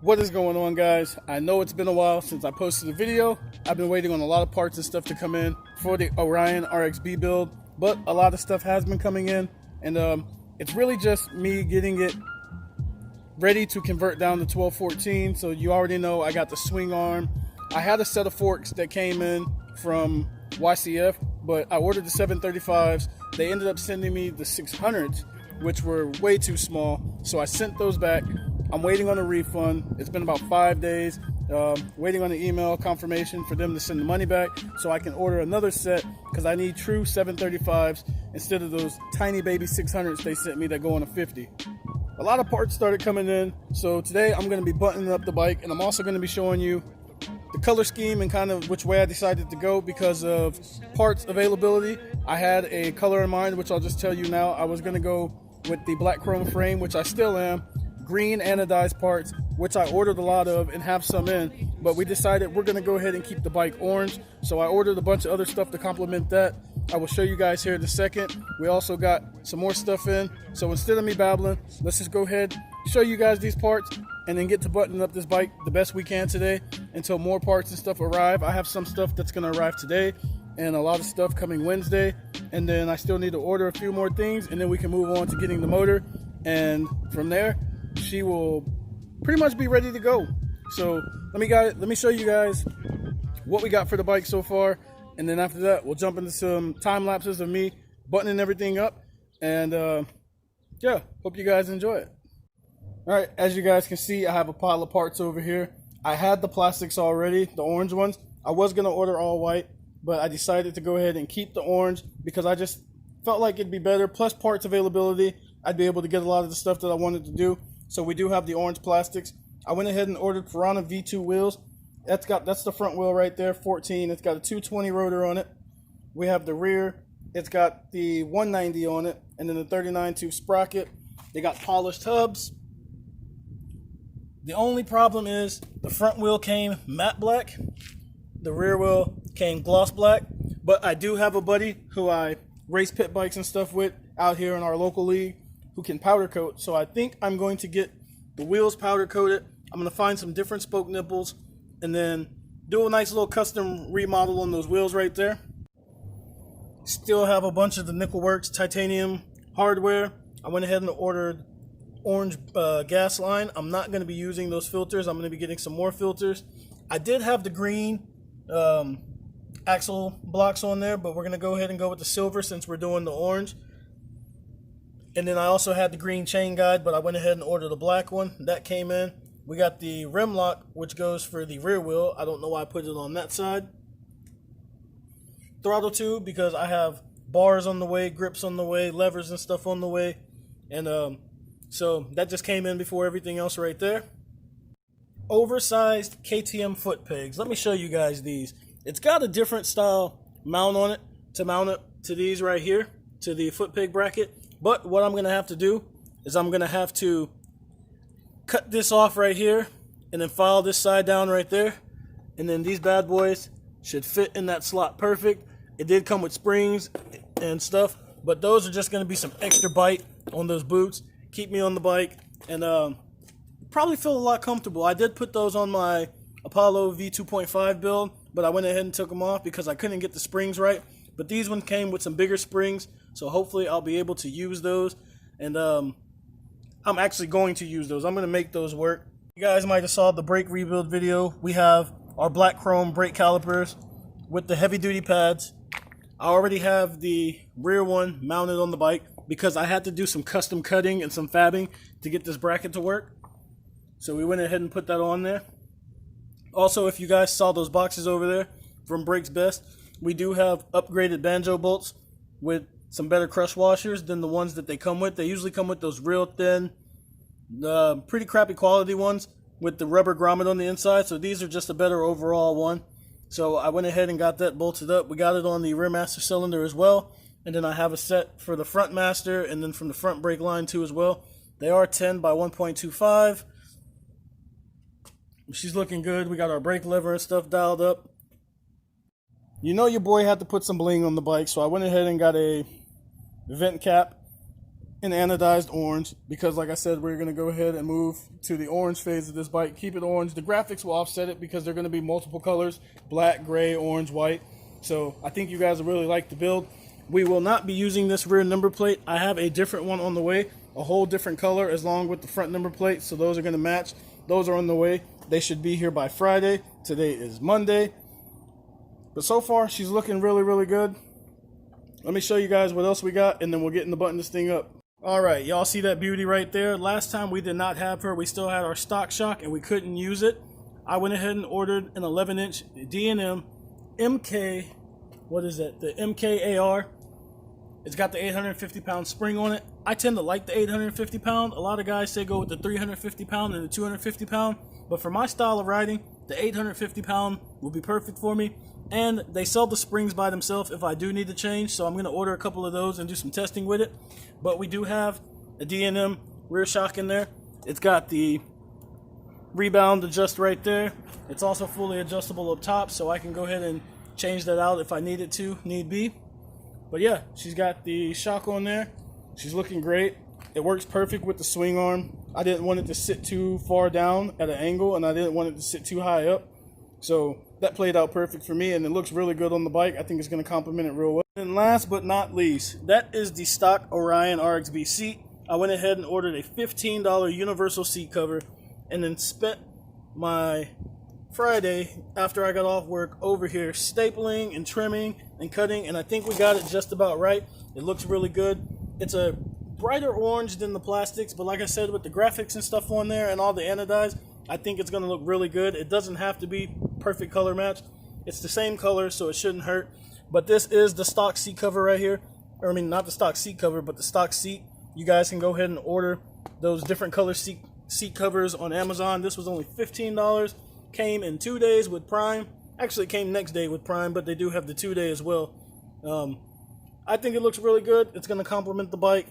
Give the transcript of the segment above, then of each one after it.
What is going on, guys? I know it's been a while since I posted a video. I've been waiting on a lot of parts and stuff to come in for the Orion RXB build, but a lot of stuff has been coming in, and it's really just me getting it ready to convert down to 1214. So you already know I got the swing arm. I had a set of forks that came in from YCF, but I ordered the 735s. They ended up sending me the 600s, which were way too small, so I sent those back. I'm waiting on a refund. It's been about 5 days, waiting on an email confirmation for them to send the money back so I can order another set, because I need true 735s instead of those tiny baby 600s they sent me that go on a 50. A lot of parts started coming in, so today I'm going to be buttoning up the bike, and I'm also going to be showing you the color scheme and kind of which way I decided to go because of parts availability. I had a color in mind, which I'll just tell you now. I was going to go with the black chrome frame, which I still am, green anodized parts, which I ordered a lot of and have some in, but we decided we're going to go ahead and keep the bike orange, so I ordered a bunch of other stuff to complement that. I will show you guys here in a second. We also got some more stuff in, so instead of me babbling, let's just go ahead, show you guys these parts, and then get to buttoning up this bike the best we can today until more parts and stuff arrive. I have some stuff that's going to arrive today and a lot of stuff coming Wednesday, and then I still need to order a few more things, and then we can move on to getting the motor, and from there she will pretty much be ready to go. So let me show you guys what we got for the bike so far, and then after that we'll jump into some time lapses of me buttoning everything up, and yeah, hope you guys enjoy it. Alright, as you guys can see, I have a pile of parts over here. I had the plastics already, the orange ones. I was going to order all white, but I decided to go ahead and keep the orange because I just felt like it'd be better. Plus parts availability, I'd be able to get a lot of the stuff that I wanted to do. So we do have the orange plastics. I went ahead and ordered Piranha V2 wheels. That's the front wheel right there, 14. It's got a 220 rotor on it. We have the rear. It's got the 190 on it, and then the 39 tooth sprocket. They got polished hubs. The only problem is the front wheel came matte black, the rear wheel came gloss black, but I do have a buddy who I race pit bikes and stuff with out here in our local league who can powder coat, so I think I'm going to get the wheels powder coated. I'm going to find some different spoke nipples and then do a nice little custom remodel on those wheels right there. Still have a bunch of the Nickelworks titanium hardware. I went ahead and ordered orange gas line. I'm not going to be using those filters. I'm going to be getting some more filters. I did have the green axle blocks on there, but we're going to go ahead and go with the silver since we're doing the orange. And then I also had the green chain guide, but I went ahead and ordered the black one. That came in. We got the rim lock, which goes for the rear wheel. I don't know why I put it on that side. Throttle tube, because I have bars on the way, grips on the way, levers and stuff on the way. And so that just came in before everything else right there. Oversized KTM foot pegs. Let me show you guys these. It's got a different style mount on it to mount it to these right here, to the foot peg bracket. But what I'm going to have to do is I'm going to have to cut this off right here and then file this side down right there. And then these bad boys should fit in that slot perfect. It did come with springs and stuff, but those are just going to be some extra bite on those boots. Keep me on the bike, and probably feel a lot comfortable. I did put those on my Apollo V2.5 build, but I went ahead and took them off because I couldn't get the springs right. But these ones came with some bigger springs, so hopefully I'll be able to use those. And I'm actually going to use those. I'm going to make those work. You guys might have saw the brake rebuild video. We have our black chrome brake calipers with the heavy duty pads. I already have the rear one mounted on the bike because I had to do some custom cutting and some fabbing to get this bracket to work. So we went ahead and put that on there. Also, if you guys saw those boxes over there from Brakes Best, we do have upgraded banjo bolts with some better crush washers than the ones that they come with. They usually come with those real thin, pretty crappy quality ones with the rubber grommet on the inside. So these are just a better overall one. So I went ahead and got that bolted up. We got it on the rear master cylinder as well. And then I have a set for the front master and then from the front brake line too as well. They are 10 by 1.25. She's looking good. We got our brake lever and stuff dialed up. You know your boy had to put some bling on the bike, so I went ahead and got a vent cap in anodized orange because, like I said, we're going to go ahead and move to the orange phase of this bike. Keep it orange. The graphics will offset it because they're going to be multiple colors: black, gray, orange, white. So I think you guys will really like the build. We will not be using this rear number plate. I have a different one on the way, a whole different color as long with the front number plate. So those are going to match. Those are on the way. They should be here by Friday. Today is Monday. But so far, she's looking really, really good. Let me show you guys what else we got, and then we'll get in the button this thing up. All right, y'all see that beauty right there? Last time we did not have her. We still had our stock shock, and we couldn't use it. I went ahead and ordered an 11-inch D&M MK. What is that? The MKAR. It's got the 850-pound spring on it. I tend to like the 850-pound. A lot of guys say go with the 350-pound and the 250-pound. But for my style of riding, the 850-pound will be perfect for me. And they sell the springs by themselves if I do need to change. So I'm going to order a couple of those and do some testing with it. But we do have a D&M rear shock in there. It's got the rebound adjust right there. It's also fully adjustable up top, so I can go ahead and change that out if I needed to, need be. But yeah, she's got the shock on there. She's looking great. It works perfect with the swing arm. I didn't want it to sit too far down at an angle, and I didn't want it to sit too high up. So that played out perfect for me, and it looks really good on the bike. I think it's going to complement it real well. And last but not least, that is the stock Orion RXB seat. I went ahead and ordered a $15 universal seat cover, and then spent my Friday after I got off work over here stapling and trimming and cutting, and I think we got it just about right. It looks really good. It's a brighter orange than the plastics, but like I said, with the graphics and stuff on there and all the anodized, I think it's going to look really good. It doesn't have to be perfect color match. It's the same color, so it shouldn't hurt. But this is the stock seat cover right here. Or I mean, not the stock seat cover, but the stock seat. You guys can go ahead and order those different color seat covers on Amazon. This was only $15. Came in 2 days with Prime. Actually, it came next day with Prime, but they do have the 2-day as well. I think it looks really good. It's going to complement the bike.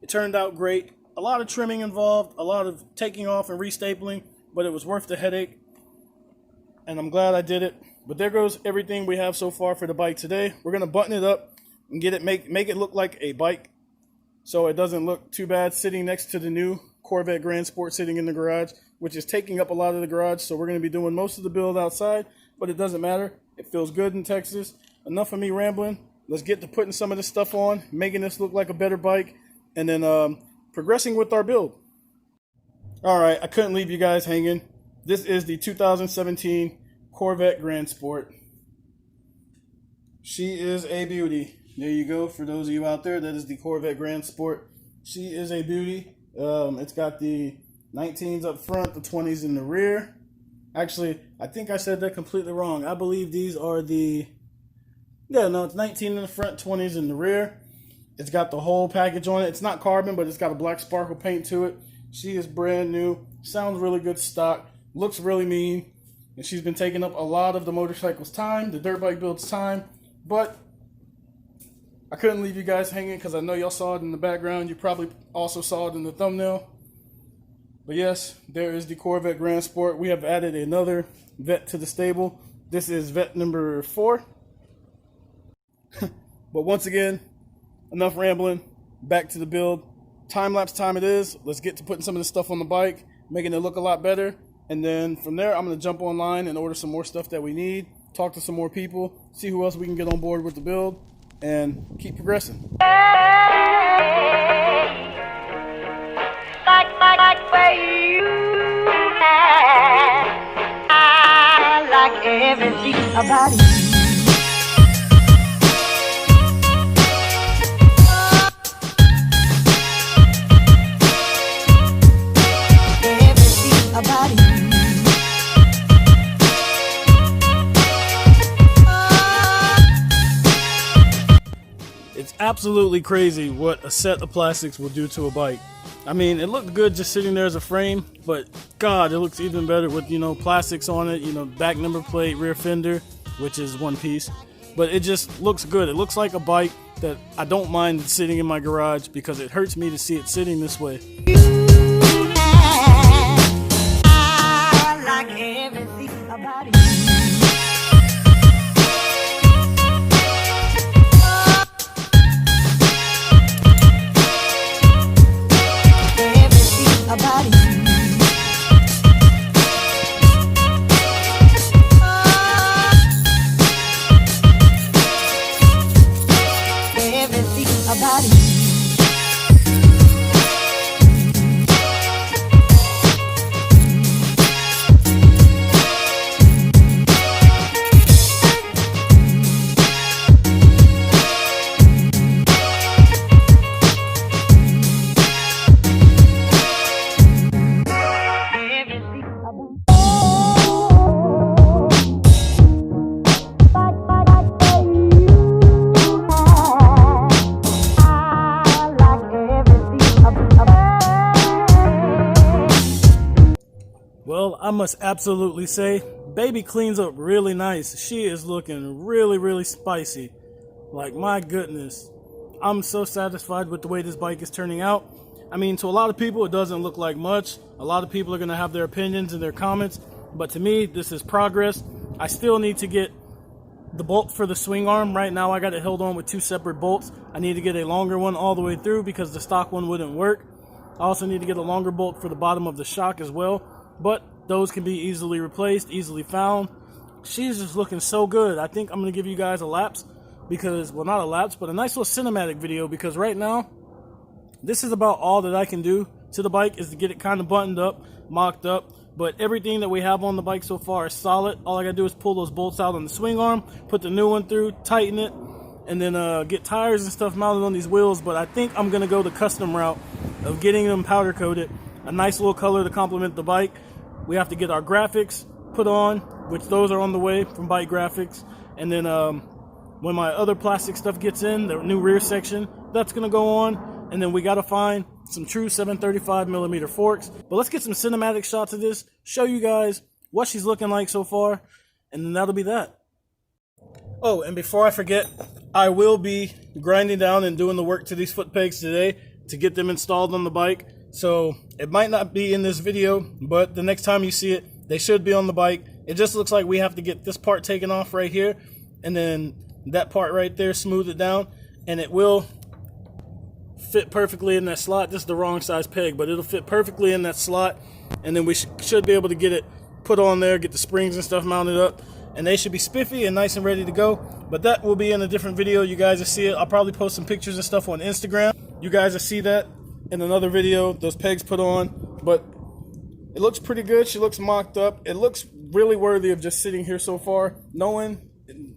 It turned out great. A lot of trimming involved, a lot of taking off and restapling, but it was worth the headache, and I'm glad I did it. But there goes everything we have so far for the bike today. We're going to button it up and get it make it look like a bike, so it doesn't look too bad sitting next to the new Corvette Grand Sport sitting in the garage, which is taking up a lot of the garage. So we're going to be doing most of the build outside, but it doesn't matter. It feels good in Texas. Enough of me rambling. Let's get to putting some of this stuff on, making this look like a better bike, and then progressing with our build. All right, I couldn't leave you guys hanging. This is the 2017 Corvette Grand Sport. She is a beauty. There you go. For those of you out there, that is the Corvette Grand Sport. She is a beauty. It's got the 19s up front, the 20s in the rear. Actually, I think I said that completely wrong. I believe these are the... Yeah, no, it's 19 in the front, 20s in the rear. It's got the whole package on it. It's not carbon, but it's got a black sparkle paint to it. She is brand new. Sounds really good stock. Looks really mean. And she's been taking up a lot of the motorcycle's time, the dirt bike build's time. But I couldn't leave you guys hanging because I know y'all saw it in the background. You probably also saw it in the thumbnail. But yes, there is the Corvette Grand Sport. We have added another vet to the stable. This is vet number 4. But once again, enough rambling. Back to the build. Time-lapse time it is. Let's get to putting some of this stuff on the bike, making it look a lot better. And then from there, I'm going to jump online and order some more stuff that we need, talk to some more people, see who else we can get on board with the build, and keep progressing. Like where you at. I like everything about you. Everything about you. It's absolutely crazy what a set of plastics will do to a bike. I mean, it looked good just sitting there as a frame, but God, it looks even better with, plastics on it, back number plate, rear fender, which is one piece. But it just looks good. It looks like a bike that I don't mind sitting in my garage because it hurts me to see it sitting this way. I like everything about you. Well, I must absolutely say, baby cleans up really nice. She is looking really, really spicy. Like, my goodness. I'm so satisfied with the way this bike is turning out. I mean, to a lot of people, it doesn't look like much. A lot of people are going to have their opinions and their comments. But to me, this is progress. I still need to get the bolt for the swing arm. Right now, I got it held on with 2 separate bolts. I need to get a longer one all the way through because the stock one wouldn't work. I also need to get a longer bolt for the bottom of the shock as well. But those can be easily replaced, easily found. She's just looking so good. I think I'm going to give you guys a lapse because, well, not a lapse, but a nice little cinematic video, because right now, this is about all that I can do to the bike is to get it kind of buttoned up, mocked up. But everything that we have on the bike so far is solid. All I got to do is pull those bolts out on the swing arm, put the new one through, tighten it, and then get tires and stuff mounted on these wheels. But I think I'm going to go the custom route of getting them powder coated, a nice little color to complement the bike. We have to get our graphics put on, which those are on the way from Bike Graphics. And then when my other plastic stuff gets in, the new rear section, that's going to go on. And then we got to find some true 735mm forks. But let's get some cinematic shots of this, show you guys what she's looking like so far, and then that'll be that. Oh, and before I forget, I will be grinding down and doing the work to these foot pegs today to get them installed on the bike. So it might not be in this video, but the next time you see it, they should be on the bike. It just looks like we have to get this part taken off right here, and then that part right there, smooth it down, and it will fit perfectly in that slot. This is the wrong size peg, but it'll fit perfectly in that slot, and then we should be able to get it put on there, get the springs and stuff mounted up, and they should be spiffy and nice and ready to go. But that will be in a different video. You guys will see it. I'll probably post some pictures and stuff on Instagram. You guys will see that in another video, those pegs put on. But it looks pretty good. She looks mocked up. It looks really worthy of just sitting here so far. Knowing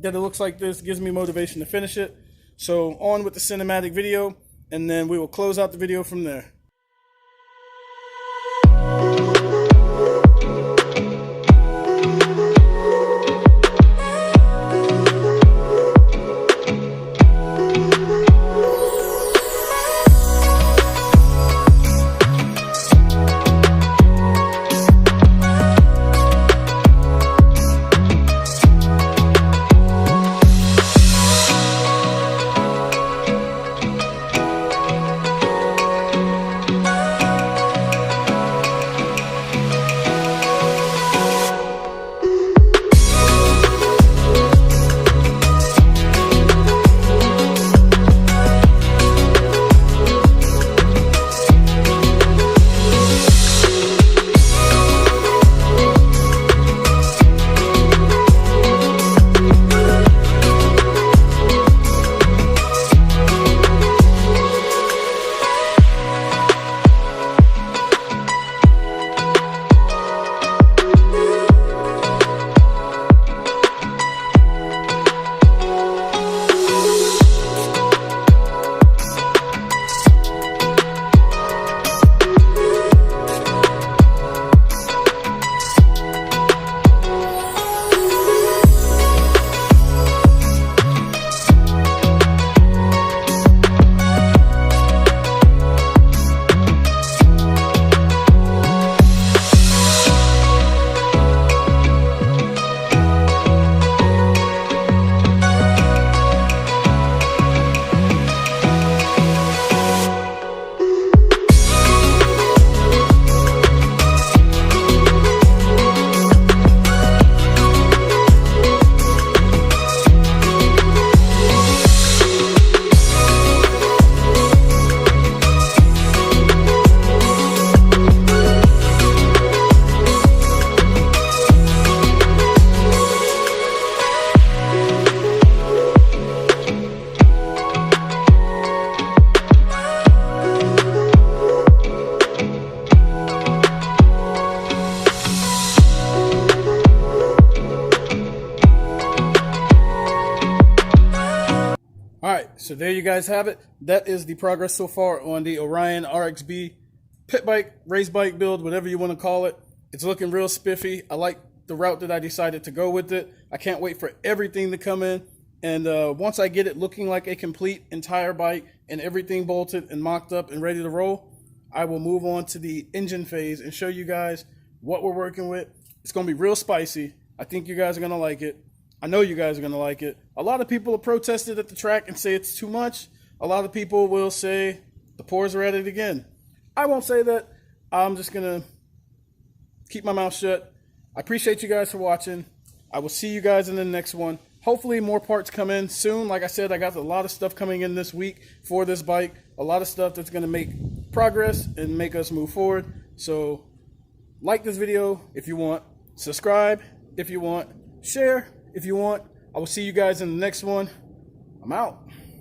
that it looks like this gives me motivation to finish it. So on with the cinematic video, and then we will close out the video from there. So there you guys have it. That is the progress so far on the Orion RXB pit bike, race bike build, whatever you want to call it. It's looking real spiffy. I like the route that I decided to go with it. I can't wait for everything to come in. And once I get it looking like a complete entire bike and everything bolted and mocked up and ready to roll, I will move on to the engine phase and show you guys what we're working with. It's going to be real spicy. I think you guys are going to like it. I know you guys are going to like it. A lot of people have protested at the track and say it's too much. A lot of people will say the pores are at it again. I won't say that. I'm just going to keep my mouth shut. I appreciate you guys for watching. I will see you guys in the next one. Hopefully more parts come in soon. Like I said, I got a lot of stuff coming in this week for this bike. A lot of stuff that's going to make progress and make us move forward. So like this video if you want. Subscribe if you want. Share if you want. I will see you guys in the next one. I'm out.